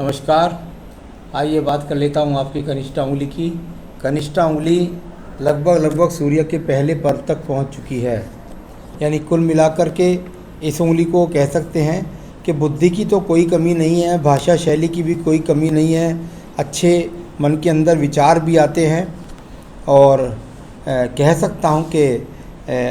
नमस्कार। आइए बात कर लेता हूँ आपकी कनिष्ठा उंगली की। कनिष्ठा उंगली लगभग सूर्य के पहले पर्व तक पहुँच चुकी है। यानी कुल मिलाकर के इस उंगली को कह सकते हैं कि बुद्धि की तो कोई कमी नहीं है, भाषा शैली की भी कोई कमी नहीं है, अच्छे मन के अंदर विचार भी आते हैं और कह सकता हूँ कि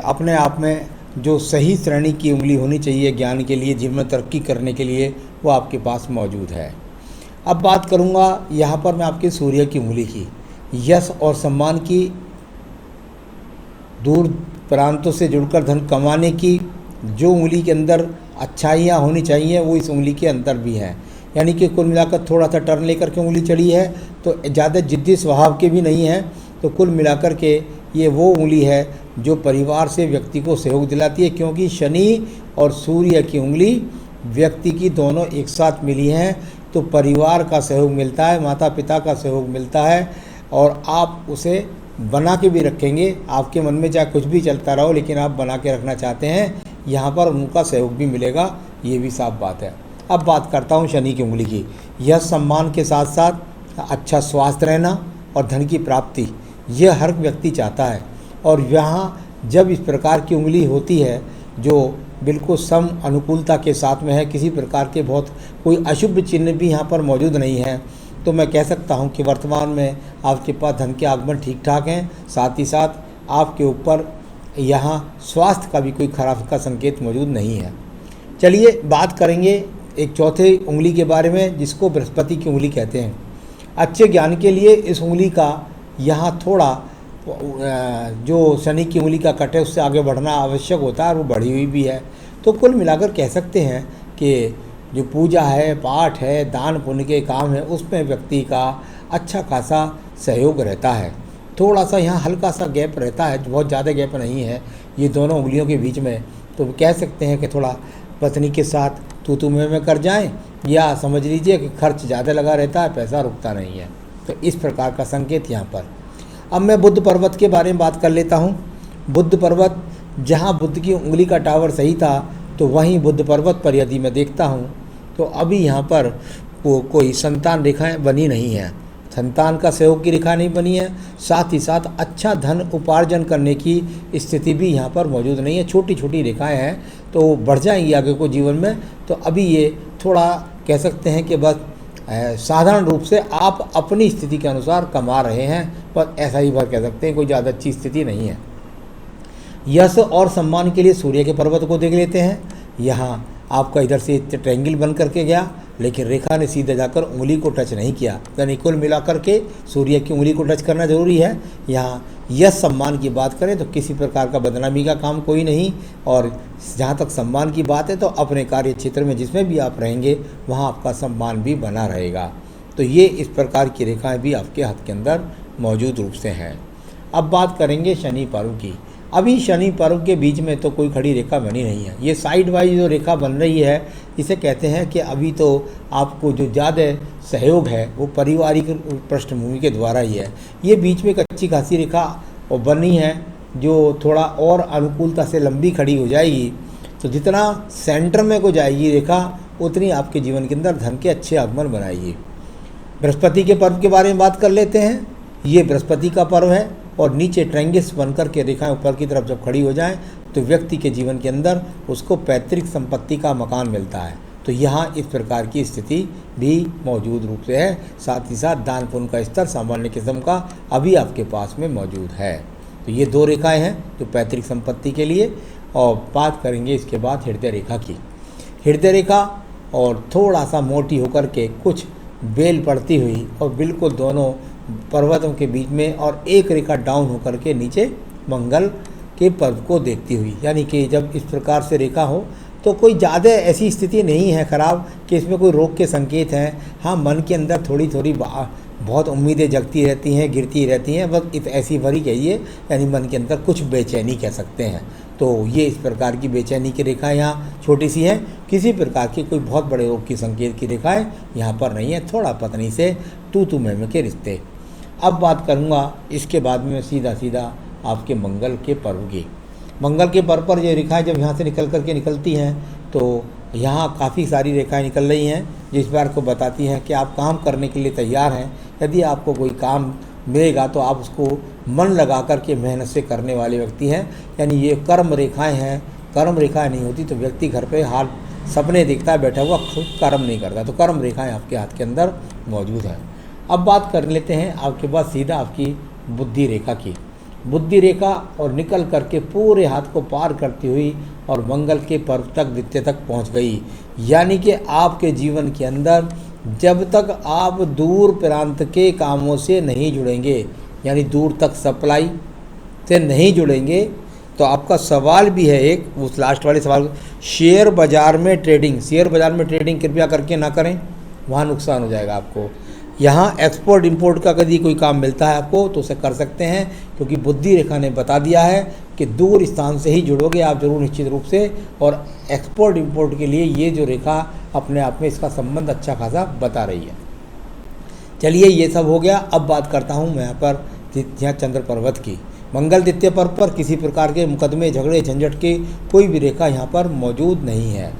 अपने आप में जो सही श्रेणी की उंगली होनी चाहिए ज्ञान के लिए, जीवन में तरक्की करने के लिए, वो आपके पास मौजूद है। अब बात करूँगा यहाँ पर मैं आपके सूर्य की उंगली की, यश और सम्मान की, दूर प्रांतों से जुड़कर धन कमाने की जो उंगली के अंदर अच्छाइयाँ होनी चाहिए वो इस उंगली के अंदर भी हैं। यानी कि कुल मिलाकर थोड़ा सा टर्न लेकर के उंगली चढ़ी है तो ज़्यादा जिद्दी स्वभाव के भी नहीं है। तो कुल मिलाकर के ये वो उंगली है जो परिवार से व्यक्ति को सहयोग दिलाती है, क्योंकि शनि और सूर्य की उंगली व्यक्ति की दोनों एक साथ मिली हैं तो परिवार का सहयोग मिलता है, माता पिता का सहयोग मिलता है और आप उसे बना के भी रखेंगे। आपके मन में चाहे कुछ भी चलता रहो लेकिन आप बना के रखना चाहते हैं, यहाँ पर उनका सहयोग भी मिलेगा, ये भी साफ बात है। अब बात करता हूँ शनि की उंगली की। यह सम्मान के साथ साथ अच्छा स्वास्थ्य रहना और धन की प्राप्ति, यह हर व्यक्ति चाहता है। और यहाँ जब इस प्रकार की उंगली होती है जो बिल्कुल सम अनुकूलता के साथ में है, किसी प्रकार के बहुत कोई अशुभ चिन्ह भी यहाँ पर मौजूद नहीं है, तो मैं कह सकता हूँ कि वर्तमान में आपके पास धन के आगमन ठीक ठाक हैं। साथ ही साथ आपके ऊपर यहाँ स्वास्थ्य का भी कोई खराब का संकेत मौजूद नहीं है। चलिए बात करेंगे एक चौथे उंगली के बारे में जिसको बृहस्पति की उंगली कहते हैं। अच्छे ज्ञान के लिए इस उंगली का यहाँ थोड़ा जो शनि की उंगली का कट है उससे आगे बढ़ना आवश्यक होता है और वो बढ़ी हुई भी है। तो कुल मिलाकर कह सकते हैं कि जो पूजा है, पाठ है, दान पुण्य के काम है, उसमें व्यक्ति का अच्छा खासा सहयोग रहता है। थोड़ा सा यहाँ हल्का सा गैप रहता है, बहुत ज़्यादा गैप नहीं है ये दोनों उंगलियों के बीच में। तो कह सकते हैं कि थोड़ा पत्नी के साथ तू में कर जाएं, या समझ लीजिए कि खर्च ज़्यादा लगा रहता है, पैसा रुकता नहीं है। तो इस प्रकार का संकेत यहाँ पर। अब मैं बुद्ध पर्वत के बारे में बात कर लेता हूँ। बुद्ध पर्वत, जहाँ बुद्ध की उंगली का टावर सही था तो वहीं बुद्ध पर्वत पर यदि मैं देखता हूँ तो अभी यहाँ पर कोई संतान रेखाएं बनी नहीं है, संतान का सहयोग की रेखा नहीं बनी है। साथ ही साथ अच्छा धन उपार्जन करने की स्थिति भी यहाँ पर मौजूद नहीं है। छोटी छोटी रेखाएं हैं तो बढ़ जाएंगी आगे को जीवन में। तो अभी ये थोड़ा कह सकते हैं कि बस साधारण रूप से आप अपनी स्थिति के अनुसार कमा रहे हैं, पर ऐसा ही बात कह सकते हैं, कोई ज़्यादा अच्छी स्थिति नहीं है। यश और सम्मान के लिए सूर्य के पर्वत को देख लेते हैं। यहाँ आपका इधर से ट्रायंगल बन करके गया लेकिन रेखा ने सीधे जाकर उंगली को टच नहीं किया, यानी कुल मिलाकर के सूर्य की उंगली को टच करना जरूरी है। यहाँ यश सम्मान की बात करें तो किसी प्रकार का बदनामी का काम कोई नहीं, और जहाँ तक सम्मान की बात है तो अपने कार्य क्षेत्र में जिसमें भी आप रहेंगे वहाँ आपका सम्मान भी बना रहेगा। तो ये इस प्रकार की रेखाएँ भी आपके हाथ के अंदर मौजूद रूप से हैं। अब बात करेंगे शनि पर्व की। अभी शनि पर्व के बीच में तो कोई खड़ी रेखा बनी नहीं है। ये साइड वाइज जो रेखा बन रही है इसे कहते हैं कि अभी तो आपको जो ज़्यादा सहयोग है वो पारिवारिक पृष्ठभूमि के द्वारा ही है। ये बीच में एक अच्छी खासी रेखा बनी है जो थोड़ा और अनुकूलता से लंबी खड़ी हो जाएगी। तो जितना सेंटर में को जाएगी रेखा उतनी आपके जीवन के अंदर धन के अच्छे आगमन बनाएगी। बृहस्पति के पर्व के बारे में बात कर लेते हैं। ये बृहस्पति का पर्व है और नीचे ट्रायंगल्स बनकर के रेखाएं ऊपर की तरफ जब खड़ी हो जाएं तो व्यक्ति के जीवन के अंदर उसको पैतृक संपत्ति का मकान मिलता है। तो यहाँ इस प्रकार की स्थिति भी मौजूद रूप से है। साथ ही साथ दान पुण्य का स्तर सामान्य किस्म का अभी आपके पास में मौजूद है। तो ये दो रेखाएं हैं जो पैतृक संपत्ति के लिए। और बात करेंगे इसके बाद हृदय रेखा की। हृदय रेखा और थोड़ा सा मोटी होकर के कुछ बेल पड़ती हुई और बिल्कुल दोनों पर्वतों के बीच में और एक रेखा डाउन होकर के नीचे मंगल के पर्व को देखती हुई, यानी कि जब इस प्रकार से रेखा हो तो कोई ज़्यादा ऐसी स्थिति नहीं है ख़राब कि इसमें कोई रोग के संकेत हैं। हाँ, मन के अंदर थोड़ी थोड़ी बहुत उम्मीदें जगती रहती हैं, गिरती रहती हैं, बस ऐसी भरी कहिए, यानी मन के अंदर कुछ बेचैनी कह सकते हैं। तो ये इस प्रकार की बेचैनी की रेखा यहाँ छोटी सी है। किसी प्रकार की कोई बहुत बड़े रोग की संकेत की रेखाएं यहाँ पर नहीं है। थोड़ा पत्नी से तू में के रिश्ते। अब बात करूँगा इसके बाद में सीधा आपके मंगल के पर्व की। मंगल के पर्व पर ये रेखाएं जब यहाँ से निकलती हैं तो यहाँ काफ़ी सारी रेखाएं निकल रही हैं जो इस बार को बताती हैं कि आप काम करने के लिए तैयार हैं। यदि आपको कोई काम मिलेगा तो आप उसको मन लगा कर के मेहनत से करने वाले व्यक्ति हैं। यानी ये कर्म रेखाएं हैं। कर्म रेखाएं नहीं होती तो व्यक्ति घर पे हाल सपने देखता है बैठा हुआ, खुद कर्म नहीं करता। तो कर्म रेखाएं आपके हाथ के अंदर मौजूद हैं। अब बात कर लेते हैं आपके पास सीधा आपकी बुद्धि रेखा की। बुद्धि रेखा और निकल करके पूरे हाथ को पार करती हुई और मंगल के पर्व तक द्वितीय तक पहुंच गई। यानी कि आपके जीवन के अंदर जब तक आप दूर प्रांत के कामों से नहीं जुड़ेंगे, यानी दूर तक सप्लाई से नहीं जुड़ेंगे, तो आपका सवाल भी है एक, उस लास्ट वाले सवाल, शेयर बाज़ार में ट्रेडिंग। शेयर बाज़ार में ट्रेडिंग कृपया करके ना करें, वहाँ नुकसान हो जाएगा आपको। यहाँ एक्सपोर्ट इंपोर्ट का यदि कोई काम मिलता है आपको तो उसे कर सकते हैं, क्योंकि बुद्धि रेखा ने बता दिया है कि दूर स्थान से ही जुड़ोगे आप जरूर निश्चित रूप से। और एक्सपोर्ट इंपोर्ट के लिए ये जो रेखा अपने आप में इसका संबंध अच्छा खासा बता रही है। चलिए ये सब हो गया। अब बात करता हूँ मैं यहाँ पर यहाँ चंद्र पर्वत की। मंगल द्वितीय पर्व पर किसी प्रकार के मुकदमे झगड़े झंझट की कोई भी रेखा यहाँ पर मौजूद नहीं है।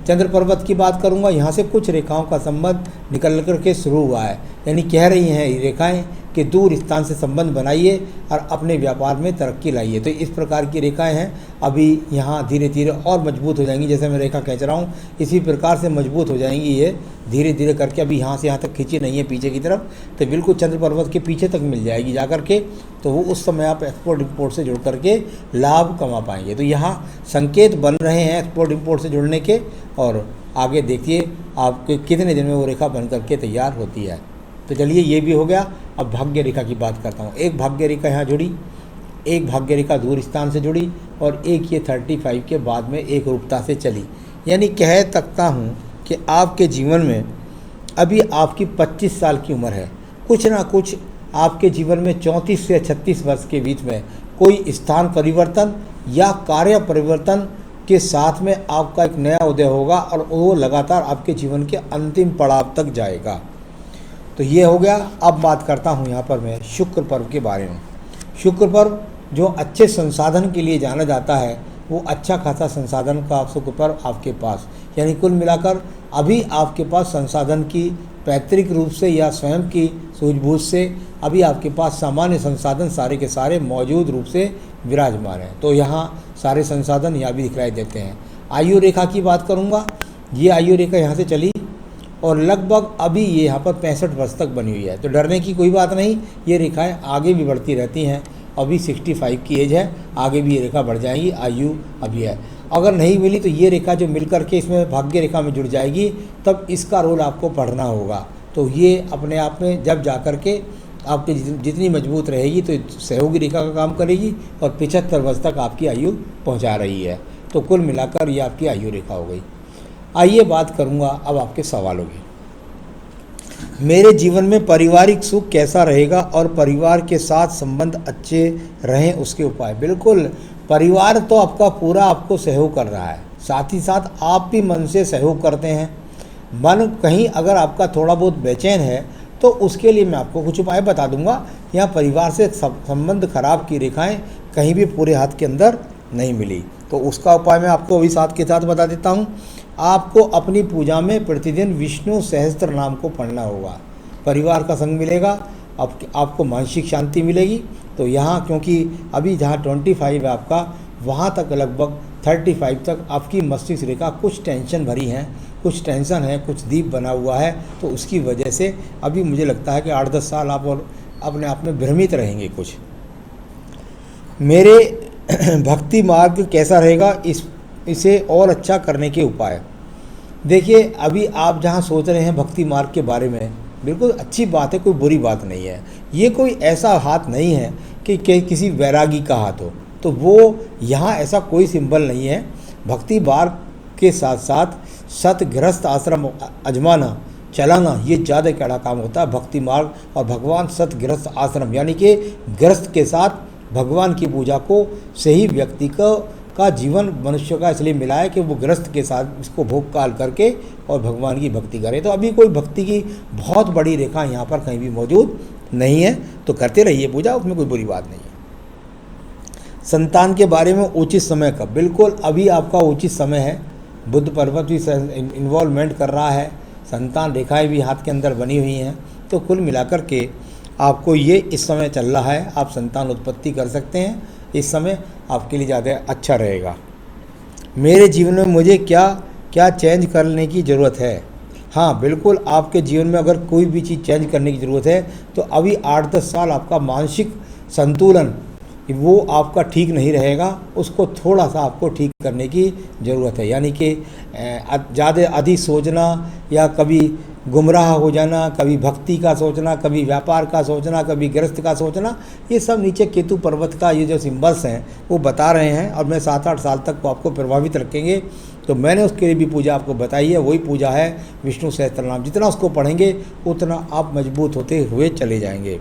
चंद्र पर्वत की बात करूंगा, यहाँ से कुछ रेखाओं का संबंध निकल कर के शुरू हुआ है। यानी कह रही हैं ये रेखाएं कि दूर स्थान से संबंध बनाइए और अपने व्यापार में तरक्की लाइए। तो इस प्रकार की रेखाएं हैं। अभी यहाँ धीरे धीरे और मजबूत हो जाएंगी। जैसे मैं रेखा खींच रहा हूँ इसी प्रकार से मजबूत हो जाएंगी ये धीरे धीरे करके। अभी यहाँ से यहाँ तक खींची नहीं है पीछे की तरफ, तो बिल्कुल चंद्र पर्वत के पीछे तक मिल जाएगी जा कर के। तो वो उस समय आप एक्सपोर्ट इंपोर्ट से जुड़ करके लाभ कमा पाएंगे। तो यहाँ संकेत बन रहे हैं एक्सपोर्ट इंपोर्ट से जुड़ने के, और आगे देखिए आपके कितने दिन में वो रेखा बन करके तैयार होती है। तो चलिए ये भी हो गया। अब भाग्य रेखा की बात करता हूँ। एक भाग्य रेखा यहाँ जुड़ी, एक भाग्य रेखा दूर स्थान से जुड़ी, और एक ये 35 के बाद में एक रूपता से चली। यानी कह सकता हूँ कि आपके जीवन में अभी आपकी 25 साल की उम्र है। कुछ ना कुछ आपके जीवन में 34 से 36 वर्ष के बीच में कोई स्थान परिवर्तन या कार्य परिवर्तन के साथ में आपका एक नया उदय होगा, और वो लगातार आपके जीवन के अंतिम पड़ाव तक जाएगा। तो ये हो गया। अब बात करता हूँ यहाँ पर मैं शुक्र पर्व के बारे में। शुक्र पर्व जो अच्छे संसाधन के लिए जाना जाता है, वो अच्छा खासा संसाधन का शुक्र पर्व आपके पास, यानी कुल मिलाकर अभी आपके पास संसाधन की पैतृक रूप से या स्वयं की सूझबूझ से अभी आपके पास सामान्य संसाधन सारे के सारे मौजूद रूप से विराजमान हैं। तो यहाँ सारे संसाधन यहाँ भी दिखलाई देते हैं। आयु रेखा की बात करूँगा। ये आयु रेखा यहाँ से चली और लगभग अभी ये यहाँ पर 65 वर्ष तक बनी हुई है। तो डरने की कोई बात नहीं, ये रेखाएं आगे भी बढ़ती रहती हैं। अभी 65 की एज है, आगे भी ये रेखा बढ़ जाएगी। आयु अभी है। अगर नहीं मिली तो ये रेखा जो मिल करके इसमें भाग्य रेखा में जुड़ जाएगी, तब इसका रोल आपको पढ़ना होगा। तो ये अपने आप में जब जा कर के आपकी जितनी मजबूत रहेगी तो सहयोगी रेखा का काम करेगी, और 75 वर्ष तक आपकी आयु पहुंचा रही है। तो कुल मिलाकर ये आपकी आयु रेखा हो गई। आइए बात करूंगा अब आपके सवालों की। मेरे जीवन में पारिवारिक सुख कैसा रहेगा और परिवार के साथ संबंध अच्छे रहें उसके उपाय। बिल्कुल, परिवार तो आपका पूरा आपको सहयोग कर रहा है, साथ ही साथ आप भी मन से सहयोग करते हैं। मन कहीं अगर आपका थोड़ा बहुत बेचैन है तो उसके लिए मैं आपको कुछ उपाय बता दूंगा। यहाँ परिवार से संबंध खराब की रेखाएं कहीं भी पूरे हाथ के अंदर नहीं मिली, तो उसका उपाय मैं आपको अभी साथ के साथ बता देता हूँ। आपको अपनी पूजा में प्रतिदिन विष्णु सहस्त्र नाम को पढ़ना होगा। परिवार का संग मिलेगा, आपको मानसिक शांति मिलेगी। तो यहाँ क्योंकि अभी जहाँ 25 है आपका, वहाँ तक लगभग 35 तक आपकी मस्तिष्क रेखा कुछ टेंशन भरी है, कुछ टेंशन है, कुछ दीप बना हुआ है। तो उसकी वजह से अभी मुझे लगता है कि 8-10 साल आप और अपने आप में भ्रमित रहेंगे कुछ। मेरे भक्ति मार्ग कैसा रहेगा, इसे और अच्छा करने के उपाय। देखिए, अभी आप जहाँ सोच रहे हैं भक्ति मार्ग के बारे में, बिल्कुल अच्छी बात है, कोई बुरी बात नहीं है। ये कोई ऐसा हाथ नहीं है कि किसी वैरागी का हाथ हो, तो वो यहाँ ऐसा कोई सिंबल नहीं है। भक्ति मार्ग के साथ साथ सतगृहस्थ आश्रम अजमाना चलाना, ये ज़्यादा कड़ा काम होता है। भक्ति मार्ग और भगवान सतगृहस्थ आश्रम, यानी कि गृहस्थ के साथ भगवान की पूजा को सही व्यक्ति का जीवन मनुष्य का इसलिए मिला है कि वो गृहस्थ के साथ इसको भोग काल करके और भगवान की भक्ति करे। तो अभी कोई भक्ति की बहुत बड़ी रेखा यहाँ पर कहीं भी मौजूद नहीं है, तो करते रहिए पूजा, उसमें कोई बुरी बात नहीं है। संतान के बारे में उचित समय कब, बिल्कुल अभी आपका उचित समय है। बुध पर्वत भी इन्वॉल्वमेंट कर रहा है, संतान रेखाएं भी हाथ के अंदर बनी हुई हैं। तो कुल मिलाकर के आपको ये इस समय चल रहा है, आप संतान उत्पत्ति कर सकते हैं। इस समय आपके लिए ज़्यादा अच्छा रहेगा। मेरे जीवन में मुझे क्या क्या चेंज करने की ज़रूरत है? हाँ बिल्कुल, आपके जीवन में अगर कोई भी चीज़ चेंज करने की ज़रूरत है तो अभी 8-10 साल आपका मानसिक संतुलन वो आपका ठीक नहीं रहेगा, उसको थोड़ा सा आपको ठीक करने की ज़रूरत है। यानी कि ज़्यादा अधिक सोचना या कभी गुमराह हो जाना, कभी भक्ति का सोचना, कभी व्यापार का सोचना, कभी गृहस्थ का सोचना, ये सब नीचे केतु पर्वत का ये जो सिंबल्स हैं वो बता रहे हैं और मैं 7-8 साल तक वो आपको प्रभावित रखेंगे। तो मैंने उसके लिए भी पूजा आपको बताई है, वही पूजा है विष्णु सहस्त्रनाम। जितना उसको पढ़ेंगे उतना आप मजबूत होते हुए चले जाएंगे।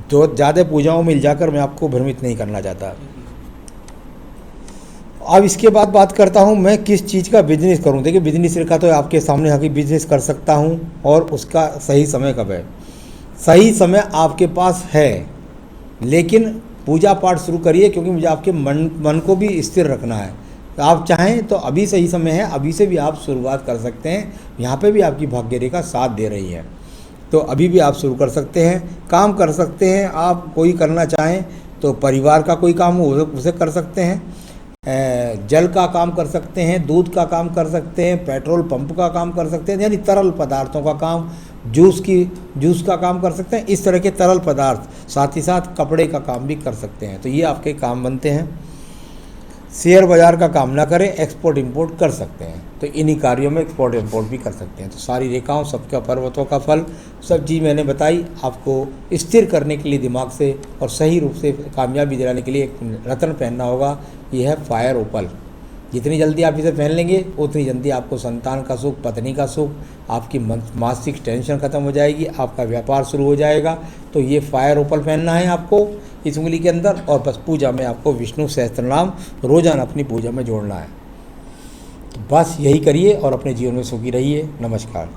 तो ज़्यादा पूजाओं में जाकर मैं आपको भ्रमित नहीं करना चाहता। अब इसके बाद बात करता हूँ मैं किस चीज़ का बिजनेस करूँ। देखिए बिजनेस रेखा तो आपके सामने है कि बिजनेस कर सकता हूँ और उसका सही समय कब है। सही समय आपके पास है, लेकिन पूजा पाठ शुरू करिए क्योंकि मुझे आपके मन को भी स्थिर रखना है। आप चाहें तो अभी सही समय है, अभी से भी आप शुरुआत कर सकते हैं। यहाँ पे भी आपकी भाग्य रेखा साथ दे रही है, तो अभी भी आप शुरू कर सकते हैं, काम कर सकते हैं। आप कोई करना चाहें तो परिवार का कोई काम हो उसे कर सकते हैं, जल का काम कर सकते हैं, दूध का काम कर सकते हैं, पेट्रोल पंप का काम कर सकते हैं, यानी तरल पदार्थों का काम, जूस का काम कर सकते हैं। इस तरह के तरल पदार्थ, साथ ही साथ कपड़े का काम भी कर सकते हैं। तो ये आपके काम बनते हैं। शेयर बाज़ार का काम ना करें, एक्सपोर्ट इंपोर्ट कर सकते हैं, तो इन्हीं कार्यों में एक्सपोर्ट इंपोर्ट भी कर सकते हैं। तो सारी रेखाओं, सबका पर्वतों का फल, सब चीज़ मैंने बताई आपको स्थिर करने के लिए दिमाग से और सही रूप से कामयाबी दिलाने के लिए एक रत्न पहनना होगा। ये है फायर ओपल। जितनी जल्दी आप इसे पहन लेंगे उतनी जल्दी आपको संतान का सुख, पत्नी का सुख, आपकी मानसिक टेंशन ख़त्म हो जाएगी, आपका व्यापार शुरू हो जाएगा। तो ये फायर ओपल पहनना है आपको इस उंगली के अंदर, और बस पूजा में आपको विष्णु सहस्त्रनाम रोज़ाना अपनी पूजा में जोड़ना है। तो बस यही करिए और अपने जीवन में सुखी रहिए। नमस्कार।